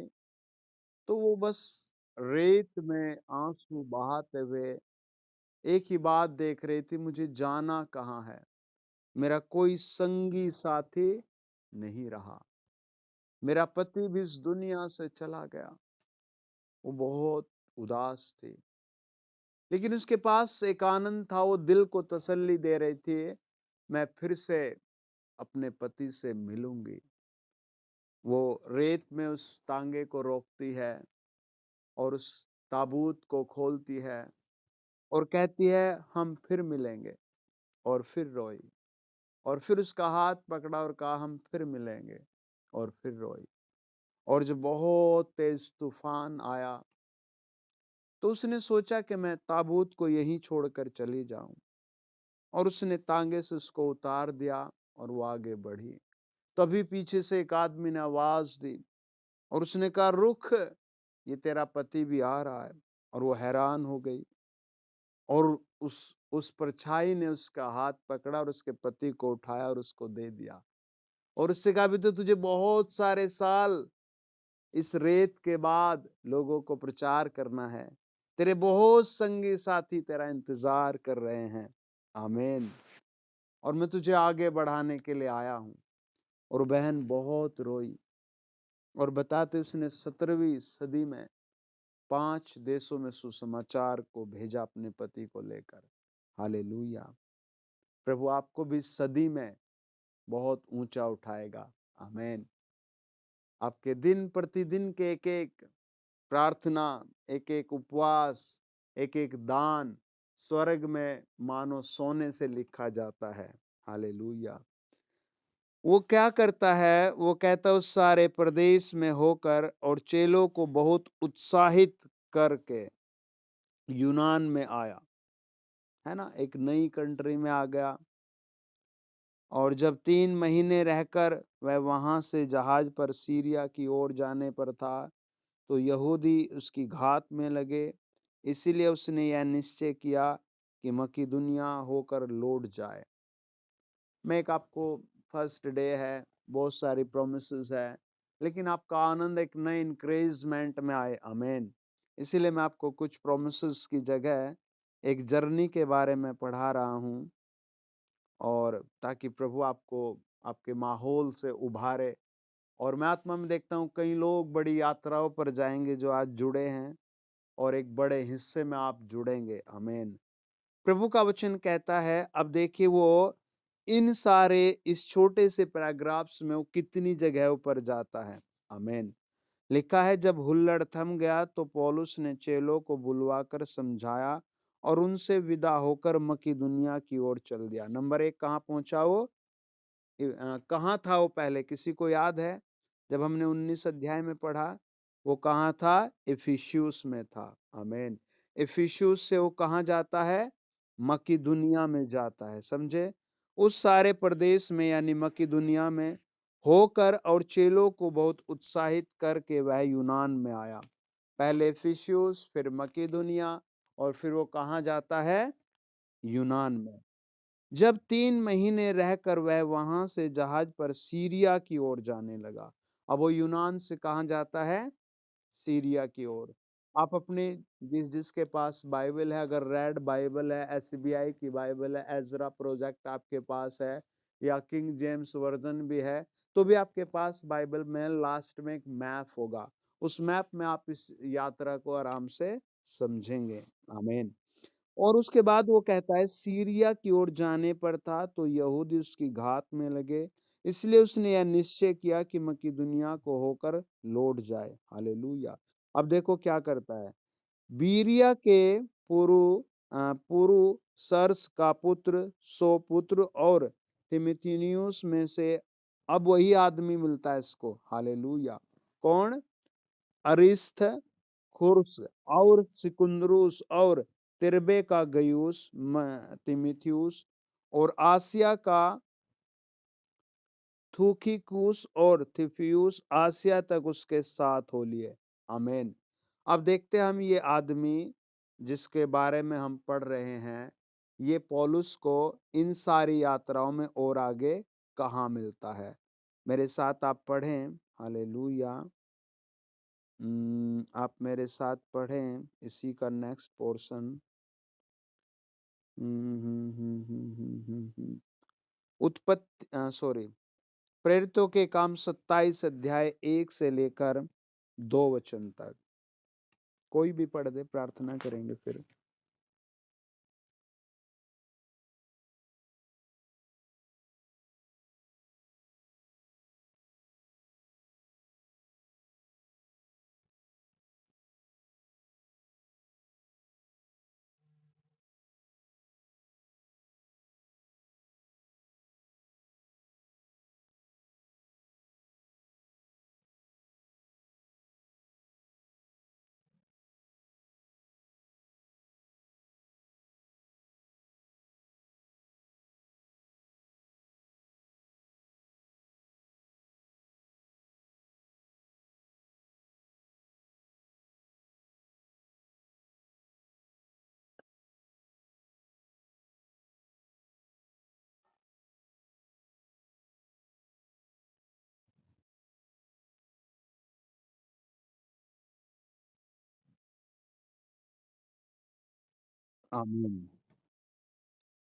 तो वो बस रेत में आंसू बहाते हुए एक ही बात देख रही थी, मुझे जाना कहाँ है? मेरा कोई संगी साथी नहीं रहा। मेरा पति भी इस दुनिया से चला गया। वो बहुत उदास थी। लेकिन उसके पास एक आनंद था, वो दिल को तसल्ली दे रही थी, मैं फिर से अपने पति से मिलूंगी। वो रेत में उस तांगे को रोकती है और उस ताबूत को खोलती है और कहती है, हम फिर मिलेंगे। और फिर रोई। और फिर उसका हाथ पकड़ा और कहा, हम फिर मिलेंगे। और फिर रोई। और जब बहुत तेज तूफान आया, तो उसने सोचा कि मैं ताबूत को यहीं छोड़कर चली जाऊं। और उसने तांगे से उसको उतार दिया और वो आगे बढ़ी। तभी पीछे से एक आदमी ने आवाज दी और उसने कहा, रुक, ये तेरा पति भी आ रहा है। और वो हैरान हो गई। और उस परछाई ने उसका हाथ पकड़ा और उसके पति को उठाया और उसको दे दिया। और उससे कहा, भी तो तुझे बहुत सारे साल इस रेत के बाद लोगों को प्रचार करना है। तेरे बहुत संगी साथी तेरा इंतजार कर रहे हैं। आमीन। और मैं तुझे आगे बढ़ाने के लिए आया हूं। और बहन बहुत रोई और बताते, उसने 17वीं सदी में 5 देशों में सुसमाचार को भेजा अपने पति को लेकर। हालेलुया। प्रभु आपको भी सदी में बहुत ऊंचा उठाएगा। आमीन। आपके दिन प्रतिदिन के एक एक प्रार्थना, एक एक उपवास, एक एक दान स्वर्ग में मानो सोने से लिखा जाता है। हालेलुया। वो क्या करता है? वो कहता है, उस सारे प्रदेश में होकर और चेलों को बहुत उत्साहित करके यूनान में आया। है ना? एक नई कंट्री में आ गया। और जब 3 महीने रहकर वह वहां से जहाज पर सीरिया की ओर जाने पर था, तो यहूदी उसकी घात में लगे। इसीलिए उसने यह निश्चय किया कि मकिदुनिया होकर लौट जाए। मैं एक आपको फर्स्ट डे है, बहुत सारी प्रोमिसेस है, लेकिन आपका आनंद एक नए इंक्रेजमेंट में आए। आमीन। इसीलिए मैं आपको कुछ प्रोमिसेस की जगह एक जर्नी के बारे में पढ़ा रहा हूँ, और ताकि प्रभु आपको आपके माहौल से उभारे। और मैं आत्मा में देखता हूँ, कई लोग बड़ी यात्राओं पर जाएंगे जो आज जुड़े हैं, और एक बड़े हिस्से में आप जुड़ेंगे। आमीन। प्रभु का वचन कहता है, अब देखिए वो इन सारे इस छोटे से पैराग्राफ्स में वो कितनी जगहों पर जाता है। आमीन। लिखा है, जब हुल्लड़ थम गया तो पौलुस ने चेलों को बुलवाकर समझाया और उनसे विदा होकर मकिदुनिया की ओर चल दिया। नंबर 1, कहाँ पहुंचा वो? कहाँ था वो पहले? किसी को याद है? जब हमने 19 अध्याय में पढ़ा, वो कहाँ था? इफिसियुस में था। आमीन। इफिसियुस से वो कहाँ जाता है? मकिदुनिया में जाता है। समझे? उस सारे प्रदेश में यानी मकिदुनिया में होकर और चेलों को बहुत उत्साहित करके वह यूनान में आया। पहले इफिसियुस, फिर मकिदुनिया, और फिर वो कहाँ जाता है? यूनान में। जब 3 महीने रहकर वह वहां से जहाज पर सीरिया की ओर जाने लगा। अब वो यूनान से कहाँ जाता है? सीरिया की ओर। आप अपने जिसके पास बाइबल है, अगर रेड बाइबल है, एसबीआई की बाइबल है, एजरा प्रोजेक्ट आपके पास है, या किंग जेम्स वर्जन भी है, तो भी आपके पास बाइबल में लास्ट में एक मैप होगा। उस मैप में आप इस यात्रा को आराम से समझेंगे। आमीन। और उसके बाद वो कहता है, सीरिया की ओर जाने पर था तो यहूदी उसकी घात में लगे, इसलिए उसने यह निश्चय किया कि मकिदुनिया को होकर लौट जाए। हालेलुया। अब देखो क्या करता है। बीरिया के पुरु सर्स का पुत्र सोपुत्र और तिमिथिनियुस में से अब वही आदमी मिलता है इसको। हालेलुया। कौन? अरिस्थ खुर्स और सिकुंद्रुस और तिर्बे का गयुस तिमिथियुस और आसिया का थूखिकुस और थिफियुस आसिया तक उसके साथ हो लिए। आमीन। अब देखते हैं हम ये आदमी जिसके बारे में हम पढ़ रहे हैं, ये पौलुस को इन सारी यात्राओं में और आगे कहाँ मिलता है। मेरे साथ आप पढ़ें। हालेलुया। आप मेरे साथ पढ़ें इसी का नेक्स्ट पोर्शन। उत्पत्ति सॉरी, प्रेरितों के काम 27 अध्याय 1 से लेकर 2 वचन तक। कोई भी पढ़ दे, प्रार्थना करेंगे फिर। आमीन।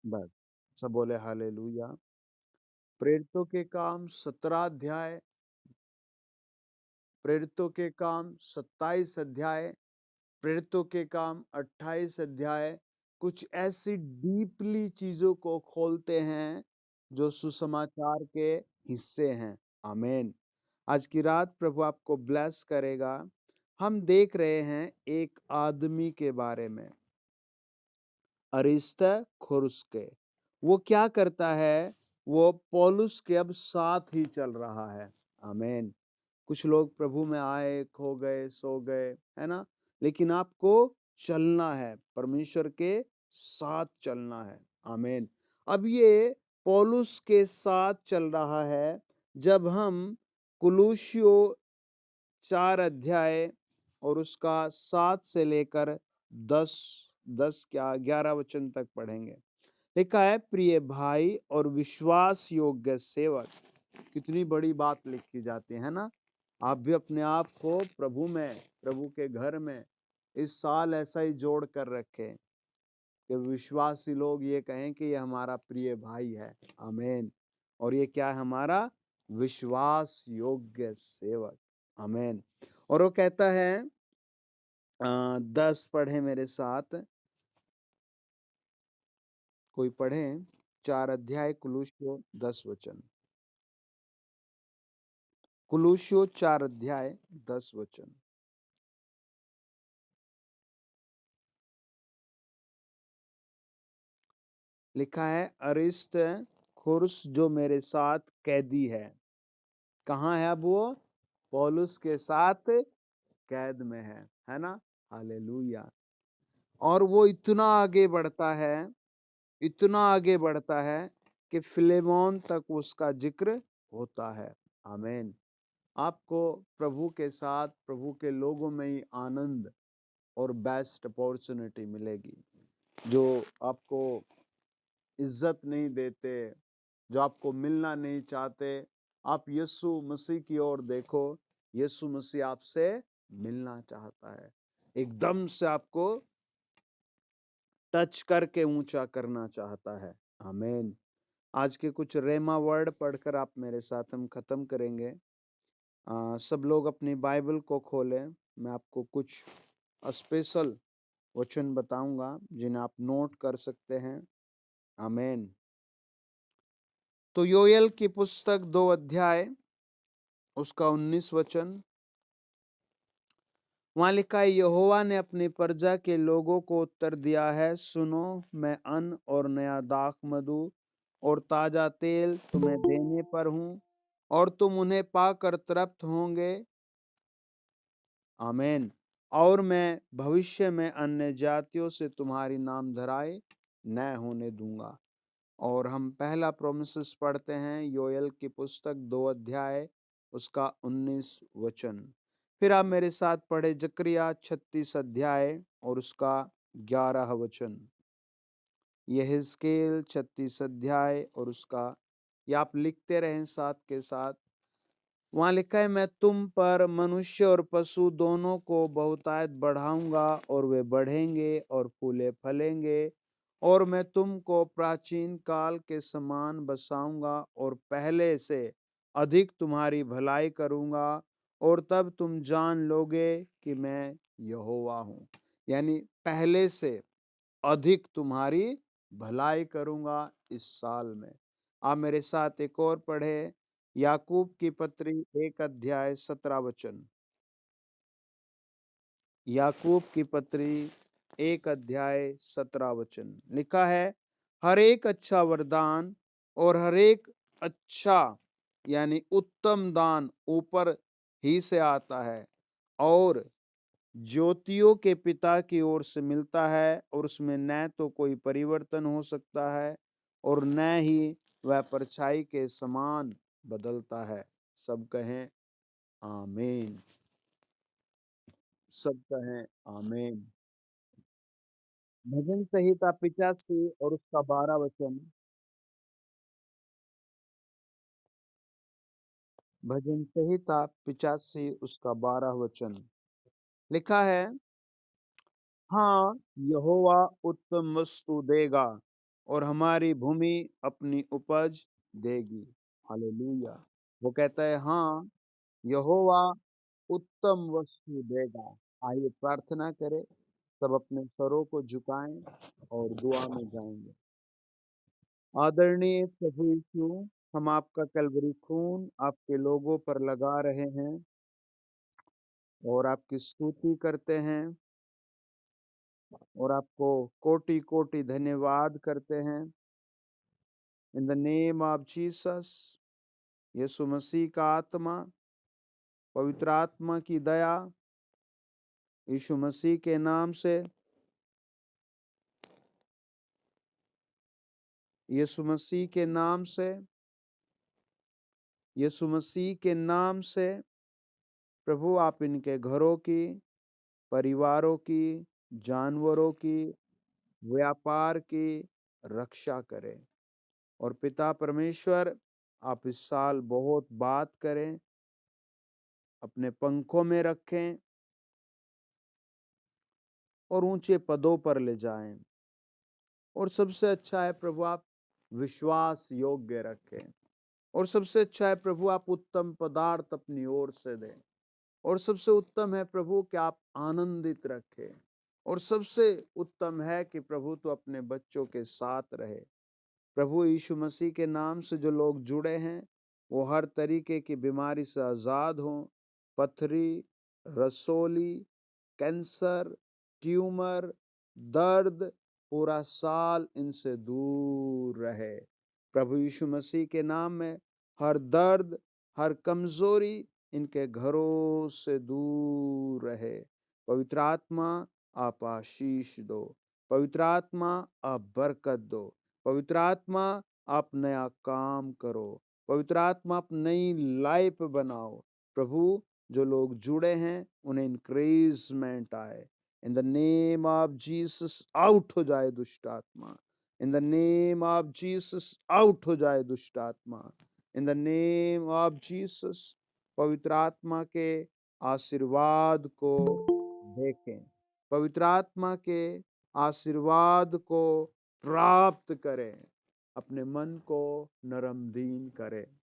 बस सब बोले हालेलुया। प्रेरितों के काम 17 अध्याय, प्रेरितों के काम 27 अध्याय, प्रेरितों के काम 28 अध्याय कुछ ऐसी डीपली चीजों को खोलते हैं जो सुसमाचार के हिस्से हैं। आमीन। आज की रात प्रभु आपको ब्लेस करेगा। हम देख रहे हैं एक आदमी के बारे में, अरिस्तर्खुस के। वो क्या करता है? वो पौलुस के अब साथ ही चल रहा है। आमीन। कुछ लोग प्रभु में आए, खो गए, सो गए, है ना? लेकिन आपको चलना है, परमेश्वर के साथ चलना है। आमीन। अब ये पौलुस के साथ चल रहा है। जब हम कुलुस्सियों 4 अध्याय और उसका 7 से लेकर 10 10 क्या 11 वचन तक पढ़ेंगे। लिखा है, प्रिय भाई और विश्वास योग्य सेवक। कितनी बड़ी बात लिखी जाती है ना? आप भी अपने आप को प्रभु में, प्रभु के घर में इस साल ऐसा ही जोड़ कर रखें कि विश्वासी लोग ये कहें कि ये हमारा प्रिय भाई है। आमीन। और ये क्या है? हमारा विश्वास योग्य सेवक। आमीन। और वो कहता है 10 पढ़े मेरे साथ, कोई पढ़े? 4 अध्याय कुलुस्सियों 10 वचन। कुलुस्सियों 4 अध्याय 10 वचन। लिखा है, अरिस्तर्खुस जो मेरे साथ कैदी है। कहाँ है अब वो? पौलुस के साथ कैद में है ना? हालेलुया। और वो इतना आगे बढ़ता है, इतना आगे बढ़ता है कि फिलेमोन तक उसका जिक्र होता है। आमीन। आपको प्रभु के साथ, प्रभु के लोगों में ही आनंद और बेस्ट अपॉर्चुनिटी मिलेगी, जो आपको इज्जत नहीं देते, जो आपको मिलना नहीं चाहते, आप यीशु मसीह की ओर देखो। यीशु मसीह आपसे मिलना चाहता है, एकदम से आपको टच करके ऊंचा करना चाहता है। आमीन। आज के कुछ रेमा वर्ड पढ़कर आप मेरे साथ हम खत्म करेंगे। सब लोग अपनी बाइबल को खोलें। मैं आपको कुछ स्पेशल वचन बताऊंगा जिन्हें आप नोट कर सकते हैं। आमीन। तो योएल की पुस्तक 2 अध्याय उसका 19 वचन, वहां लिखा है, यहोवा ने अपनी प्रजा के लोगों को उत्तर दिया है, सुनो, मैं अन्न और नया दाख मधु और ताजा तेल तुम्हें देने पर हूँ, और तुम उन्हें पाकर तृप्त होंगे। आमीन। और मैं भविष्य में अन्य जातियों से तुम्हारी नाम धराई न होने दूंगा। और हम पहला प्रोमिस पढ़ते हैं, योएल की पुस्तक 2 अध्याय उसका 19 वचन। फिर आप मेरे साथ पढ़े जकरिया 36 अध्याय और उसका 11 वचन। यहेजकेल 36 अध्याय और उसका, या आप लिखते रहें साथ के साथ। वहां लिखा है, मैं तुम पर मनुष्य और पशु दोनों को बहुतायत बढ़ाऊंगा, और वे बढ़ेंगे और फूले फलेंगे, और मैं तुमको प्राचीन काल के समान बसाऊंगा, और पहले से अधिक तुम्हारी भलाई करूंगा, और तब तुम जान लोगे कि मैं यहोवा हूँ। यानी पहले से अधिक तुम्हारी भलाई करूंगा इस साल में। आप मेरे साथ एक और पढ़े, याकूब की पत्री 1 अध्याय 17 वचन। याकूब की पत्री 1 अध्याय 17 वचन लिखा है, हर एक अच्छा वरदान और हर एक अच्छा यानी उत्तम दान ऊपर ही से आता है, और ज्योतियों के पिता की ओर से मिलता है, और उसमें न तो कोई परिवर्तन हो सकता है, और न ही वह परछाई के समान बदलता है। सब कहें आमीन। सब कहें आमीन। भजन संहिता 85 और उसका 12 वचन। भजन संहिता 85 उसका 12 वचन लिखा है, हाँ, यहोवा उत्तम वस्तु देगा, और हमारी भूमि अपनी उपज देगी। हालेलुया। वो कहता है, हाँ, यहोवा उत्तम वस्तु देगा। आइए प्रार्थना करें, सब अपने सरों को झुकाएं और दुआ में जाएंगे। आदरणीय प्रभु यीशु, हम आपका कलवरी खून आपके लोगों पर लगा रहे हैं और आपकी स्तुति करते हैं, और आपको कोटि कोटि धन्यवाद करते हैं। In the name of Jesus, यीशु मसीह का आत्मा, पवित्र आत्मा की दया, यीशु मसीह के नाम से, यीशु मसीह के नाम से, यीशु मसीह के नाम से, प्रभु आप इनके घरों की, परिवारों की, जानवरों की, व्यापार की रक्षा करें। और पिता परमेश्वर, आप इस साल बहुत बात करें, अपने पंखों में रखें और ऊंचे पदों पर ले जाएं। और सबसे अच्छा है प्रभु, आप विश्वास योग्य रखें। और सबसे अच्छा है प्रभु, आप उत्तम पदार्थ अपनी ओर से दें। और सबसे उत्तम है प्रभु कि आप आनंदित रखें। और सबसे उत्तम है कि प्रभु तो अपने बच्चों के साथ रहे। प्रभु यीशु मसीह के नाम से जो लोग जुड़े हैं, वो हर तरीके की बीमारी से आजाद हों। पथरी, रसोली, कैंसर, ट्यूमर, दर्द, पूरा साल इनसे दूर रहे। प्रभु यीशु मसीह के नाम में हर दर्द, हर कमजोरी इनके घरों से दूर रहे। पवित्र आत्मा, आप आशीष दो। पवित्र आत्मा, आप बरकत दो। पवित्र आत्मा, आप नया काम करो। पवित्र आत्मा, आप नई लाइफ बनाओ। प्रभु, जो लोग जुड़े हैं उन्हें इंक्रीजमेंट आए। In the name of Jesus, out हो जाए दुष्ट आत्मा। इन the name of Jesus out हो जाए दुष्ट आत्मा। इन द नेम ऑफ जीसस पवित्र आत्मा के आशीर्वाद को देखें, पवित्र आत्मा के आशीर्वाद को प्राप्त करें, अपने मन को नरमदीन करें।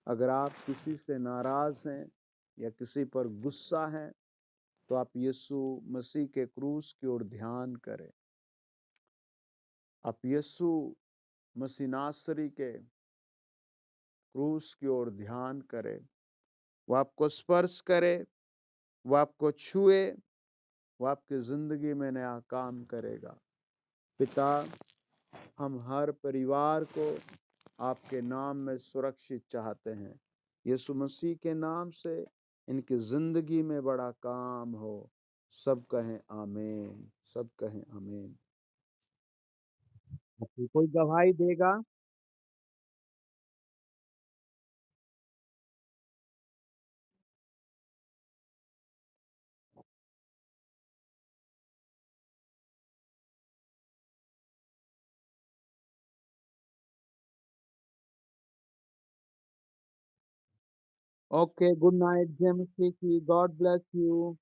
अगर आप किसी से नाराज हैं या किसी पर गुस्सा है तो आप यीशु मसीह के क्रूस की ओर ध्यान करें। आप यीशु मसीह नासरी के क्रूस की ओर ध्यान करें। वो आपको स्पर्श करे, वो आपको छुए, वो आपकी जिंदगी में नया काम करेगा। पिता, हम हर परिवार को आपके नाम में सुरक्षित चाहते हैं। यीशु मसीह के नाम से इनकी जिंदगी में बड़ा काम हो। सब कहें आमीन, सब कहें आमीन। कोई गवाही देगा? Okay, good night, James. Gord bless you.